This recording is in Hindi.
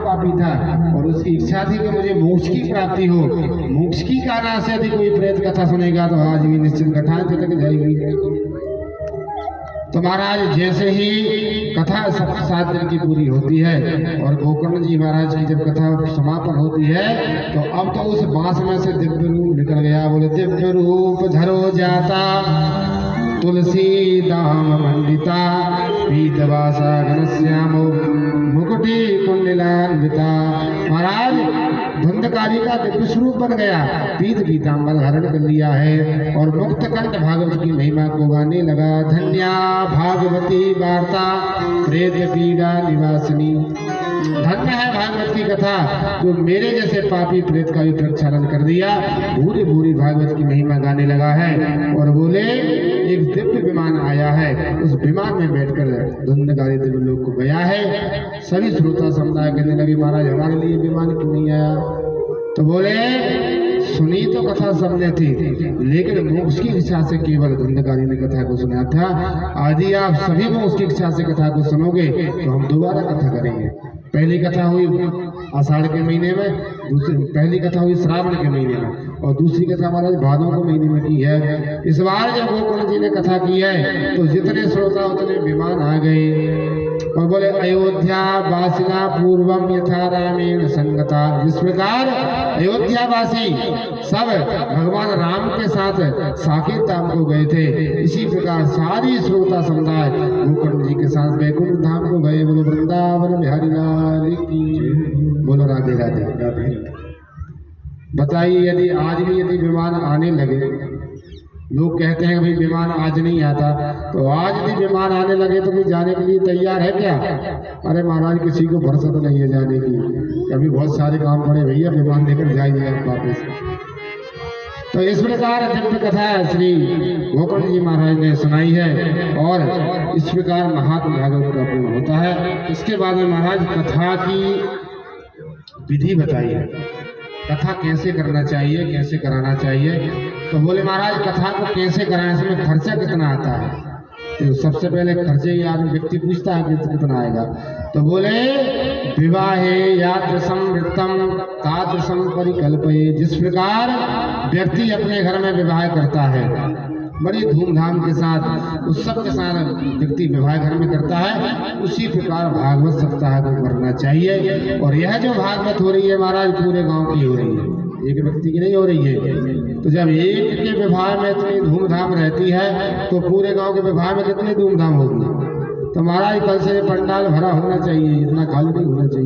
पापी था और उसकी इच्छा थी कि मुझे मोक्ष की प्राप्ति हो। मोक्ष की काना से यदि कोई प्रेत कथा सुनेगा तो आज भी निश्चित कथाएं चटक जाएगी। तो महाराज जैसे ही कथा 7 दिन की पूरी होती है और गोकर्ण जी महाराज की जब कथा समापन होती है तो अब तो उस बांस में से दिव्य रूप निकल गया। बोले दिव्य रूप धरो जाता तुलसी दाम मंडिता पीतवासा घनश्यामो मुकुटी कुंडलान्विता। महाराज धुंधकारी का दिव्य स्वरूप बन गया, पीत पीतांबर धारण कर लिया है और मुक्त कंठ भागवत की महिमा को गाने लगा। धन्या भागवती वार्ता प्रेत पीड़ा निवासिनी। धन्य है भागवत की कथा जो मेरे जैसे पापी प्रेत का भी प्रक्षालन कर दिया। भूरी भूरी भागवत की महिमा गाने लगा है और बोले एक दिव्य विमान आया है, उस विमान में बैठकर धुंधकारी दिव्य लोक को गया है। सभी श्रोता समुदाय कहने लगे महाराज हमारे लिए विमान क्यों नहीं आया? तो बोले सुनी तो कथा सबने थी लेकिन मोक्ष की इच्छा से केवल धुंधकारी ने कथा को सुना था। यदि आप सभी मोक्ष की इच्छा से कथा को सुनोगे तो हम दोबारा कथा करेंगे। पहली कथा हुई आषाढ़ के महीने में, पहली कथा हुई श्रावण के महीने में और दूसरी कथा महाराज भादों के महीने में की है। इस बार जब गोकर्ण जी ने कथा की है तो जितने श्रोता उतने विमान आ गए और बोले अयोध्या वासिना पूर्वम यथा रामेण संगता। जिस प्रकार अयोध्या वासी सब भगवान राम के साथ साकेत धाम को गए थे, इसी प्रकार सारी श्रोता समुदाय गोकर्ण जी के साथ वैकुंठ धाम को गए। बोलो वृंदावन बिहारी लाल की, बोलो राधे राधे राधे। बताइए यदि आज भी यदि विमान आने लगे, लोग कहते हैं भाई विमान आज नहीं आता, तो आज भी विमान आने लगे तो भी जाने के लिए तैयार है क्या? अरे महाराज किसी को भरोसा तो नहीं है जाने की, अभी बहुत सारे काम पड़े भैया, विमान लेकर जाइए आप वापस। तो इस प्रकार दिव्य कथा श्री गोकर्ण जी महाराज ने सुनाई है और इस प्रकार महात्म भागवत का पूर्ण होता है। इसके बाद में महाराज कथा की विधि बताई है, कथा कैसे करना चाहिए, कैसे कराना चाहिए। तो बोले महाराज कथा को कैसे कराएं, इसमें खर्चा कितना आता है? तो सबसे पहले खर्चे ही आदमी व्यक्ति पूछता है कि कितना आएगा। तो बोले विवाहे यादृशम वृत्तम तादृशम परिकल्पये। जिस प्रकार व्यक्ति अपने घर में विवाह करता है बड़ी धूमधाम के साथ, उत्सव के साथ व्यक्ति विवाह घर में करता है, उसी प्रकार भागवत सप्ताह को करना चाहिए। और यह जो भागवत हो रही है महाराज पूरे गांव की हो रही है, एक व्यक्ति की नहीं हो रही है। तो जब एक के विवाह में इतनी धूमधाम रहती है तो पूरे गांव के विवाह में कितनी धूमधाम होगी। तो महाराज कल से पंडाल भरा होना चाहिए, इतना खाली नहीं होना चाहिए।